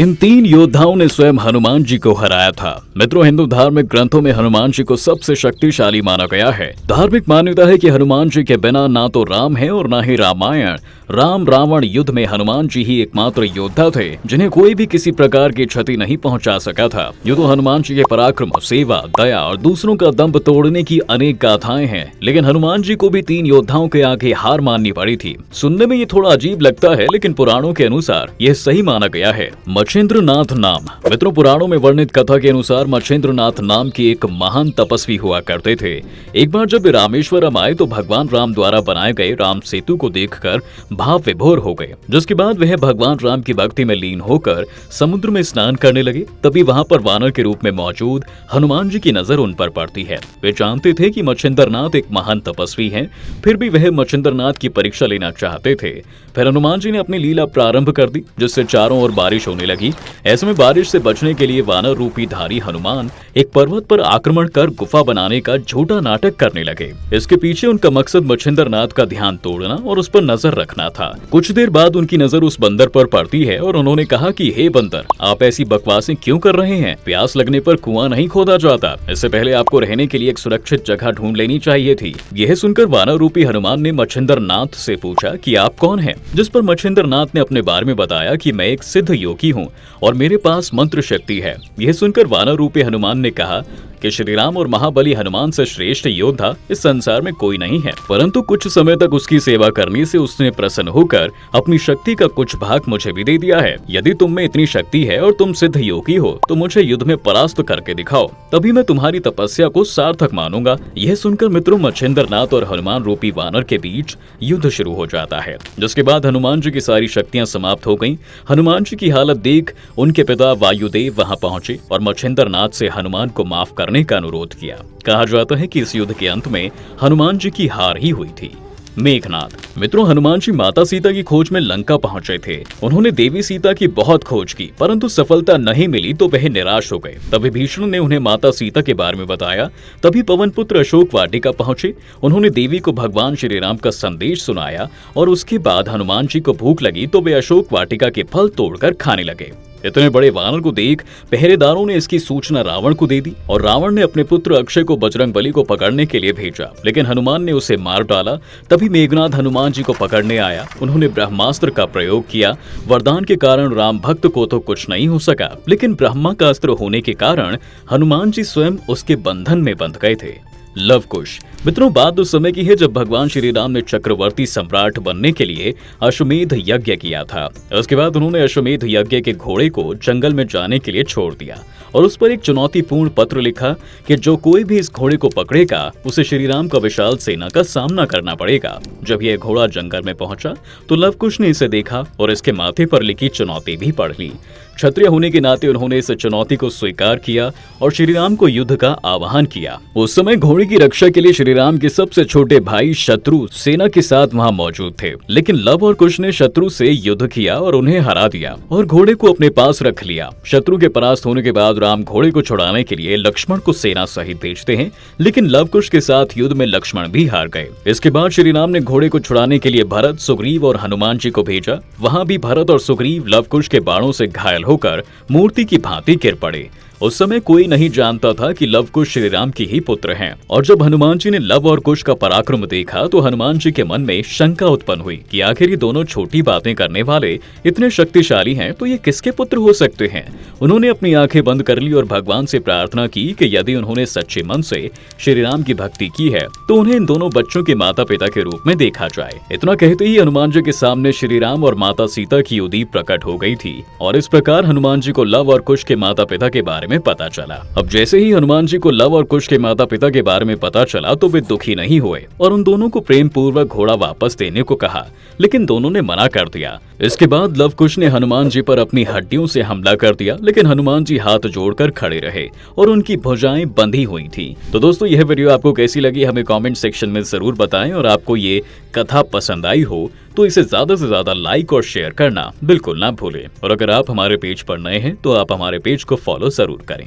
इन तीन योद्धाओं ने स्वयं हनुमान जी को हराया था। मित्रों, हिंदू धार्मिक ग्रंथों में हनुमान जी को सबसे शक्तिशाली माना गया है। धार्मिक मान्यता है कि हनुमान जी के बिना ना तो राम है और ना ही रामायण। राम रावण युद्ध में हनुमान जी ही एकमात्र योद्धा थे जिन्हें कोई भी किसी प्रकार की क्षति नहीं पहुंचा सका था। यूं तो हनुमान जी के पराक्रम, सेवा, दया और दूसरों का दम्भ तोड़ने की अनेक गाथाएं हैं, लेकिन हनुमान जी को भी तीन योद्धाओं के आगे हार माननी पड़ी थी। सुनने में ये थोड़ा अजीब लगता है, लेकिन पुराणों के अनुसार यह सही माना गया है। मच्छिंद्रनाथ नाम। मित्रों, पुराणों में वर्णित कथा के अनुसार मच्छिंद्रनाथ नाम के एक महान तपस्वी हुआ करते थे। एक बार जब वे रामेश्वरम आए तो भगवान राम द्वारा बनाए गए राम सेतु को देखकर भाव विभोर हो गए, जिसके बाद वह भगवान राम की भक्ति में लीन होकर समुद्र में स्नान करने लगे। तभी वहां पर वानर के रूप में मौजूद हनुमान जी की नजर उन पर पड़ती है। वे जानते थे कि मच्छिंद्रनाथ एक महान तपस्वी हैं, फिर भी वह मच्छिंद्रनाथ की परीक्षा लेना चाहते थे। फिर हनुमान जी ने अपनी लीला प्रारंभ कर दी, जिससे चारों ओर बारिश होने लगी। ऐसे में बारिश से बचने के लिए वानर रूपी धारी हनुमान एक पर्वत पर आक्रमण कर गुफा बनाने का झूठा नाटक करने लगे। इसके पीछे उनका मकसद मच्छिंद्रनाथ का ध्यान तोड़ना और उस पर नजर रखना था। कुछ देर बाद उनकी नजर उस बंदर पर पड़ती है और उन्होंने कहा कि हे बंदर, आप ऐसी बकवासें क्यों कर रहे हैं? प्यास लगने पर कुआं नहीं खोदा जाता। इससे पहले आपको रहने के लिए एक सुरक्षित जगह ढूंढ लेनी चाहिए थी। यह सुनकर वानर रूपी हनुमान ने मच्छिंद्रनाथ से पूछा कि आप कौन हैं? जिस पर मच्छिंद्रनाथ ने अपने बारे में बताया कि मैं एक सिद्ध योगी हूँ और मेरे पास मंत्र शक्ति है। यह सुनकर वानर रूपी हनुमान ने कहा कि श्री राम और महाबली हनुमान से श्रेष्ठ योद्धा इस संसार में कोई नहीं है, परंतु कुछ समय तक उसकी सेवा करने से उसने प्रसन्न होकर अपनी शक्ति का कुछ भाग मुझे भी दे दिया है। यदि तुम में इतनी शक्ति है और तुम सिद्ध योगी हो तो मुझे युद्ध में परास्त करके दिखाओ, तभी मैं तुम्हारी तपस्या को सार्थक मानूंगा। यह सुनकर मित्रों, मच्छिंद्रनाथ और हनुमान रूपी वानर के बीच युद्ध शुरू हो जाता है, जिसके बाद हनुमान जी की सारी शक्तियां समाप्त हो गयी। हनुमान जी की हालत देख उनके पिता वायुदेव वहां पहुंचे और मच्छिंद्रनाथ से हनुमान को माफ करने का अनुरोध किया। कहा जाता है कि इस युद्ध के अंत में हनुमान जी की हार ही हुई थी। मेघनाद। मित्रों, हनुमान जी माता सीता की खोज में लंका पहुंचे थे। उन्होंने देवी सीता की बहुत खोज की, परंतु सफलता नहीं मिली तो वह निराश हो गए। तभी भीष्म ने उन्हें माता सीता के बारे में बताया। तभी पवन पुत्र अशोक वाटिका पहुंचे। उन्होंने देवी को भगवान श्री राम का संदेश सुनाया और उसके बाद हनुमान जी को भूख लगी तो वे अशोक वाटिका के फल तोड़कर खाने लगे। इतने बड़े वानर को देख पहरेदारों ने इसकी सूचना रावण को दे दी और रावण ने अपने पुत्र अक्षय को बजरंगबली को पकड़ने के लिए भेजा, लेकिन हनुमान ने उसे मार डाला। तभी मेघनाद हनुमान जी को पकड़ने आया। उन्होंने ब्रह्मास्त्र का प्रयोग किया। वरदान के कारण राम भक्त को तो कुछ नहीं हो सका, लेकिन ब्रह्मा का अस्त्र होने के कारण हनुमान जी स्वयं उसके बंधन में बंध गए थे। लव कुश। मित्रों, बात उस समय की है जब भगवान श्री राम ने चक्रवर्ती सम्राट बनने के लिए अश्वमेध यज्ञ किया था। उसके बाद उन्होंने अश्वमेध यज्ञ के घोड़े को जंगल में जाने के लिए छोड़ दिया और उस पर एक चुनौतीपूर्ण पत्र लिखा कि जो कोई भी इस घोड़े को पकड़ेगा उसे श्री राम का विशाल सेना का सामना करना पड़ेगा। जब यह घोड़ा जंगल में पहुंचा तो लव कुश ने इसे देखा और इसके माथे पर लिखी चुनौती भी पढ़ ली। क्षत्रिय होने के नाते उन्होंने इस चुनौती को स्वीकार किया और श्री राम को युद्ध का आह्वान किया। उस समय घोड़े की रक्षा के लिए श्री राम के सबसे छोटे भाई शत्रु सेना के साथ वहां मौजूद थे, लेकिन लव और कुश ने शत्रु से युद्ध किया और उन्हें हरा दिया और घोड़े को अपने पास रख लिया। शत्रु के परास्त होने के बाद राम घोड़े को छुड़ाने के लिए लक्ष्मण को सेना सहित भेजते हैं, लेकिन लव कुश के साथ युद्ध में लक्ष्मण भी हार गए। इसके बाद श्री राम ने घोड़े को छुड़ाने के लिए भरत, सुग्रीव और हनुमान जी को भेजा। वहां भी भरत और सुग्रीव लव कुश के बाणों से घायल होकर मूर्ति की भांति गिर पड़े। उस समय कोई नहीं जानता था कि लव कुश श्री राम की ही पुत्र हैं। और जब हनुमान जी ने लव और कुश का पराक्रम देखा तो हनुमान जी के मन में शंका उत्पन्न हुई कि आखिर ये दोनों छोटी बातें करने वाले इतने शक्तिशाली हैं तो ये किसके पुत्र हो सकते हैं। उन्होंने अपनी आंखें बंद कर ली और भगवान से प्रार्थना की कि यदि उन्होंने सच्चे मन से श्री राम की भक्ति की है तो उन्हें इन दोनों बच्चों के माता पिता के रूप में देखा जाए। इतना कहते ही हनुमान जी के सामने श्री राम और माता सीता की उदी प्रकट हो गई थी और इस प्रकार हनुमान जी को लव और कुश के माता पिता के बारे में पता चला। अब जैसे ही हनुमान जी को लव और कुश के माता पिता के बारे में पता चला तो वे दुखी नहीं हुए और उन दोनों को प्रेम पूर्वक घोड़ा वापस देने को कहा, लेकिन दोनों ने मना कर दिया। इसके बाद लव कुश ने हनुमान जी पर अपनी हड्डियों से हमला कर दिया, लेकिन हनुमान जी हाथ जोड़कर खड़े रहे और उनकी भुजाएं बंधी हुई थी। तो दोस्तों, यह वीडियो आपको कैसी लगी हमें कमेंट सेक्शन में जरूर बताएं और आपको ये कथा पसंद आई हो तो इसे ज्यादा से ज्यादा लाइक और शेयर करना बिल्कुल ना भूलें। और अगर आप हमारे पेज पर नए हैं तो आप हमारे पेज को फॉलो जरूर करें।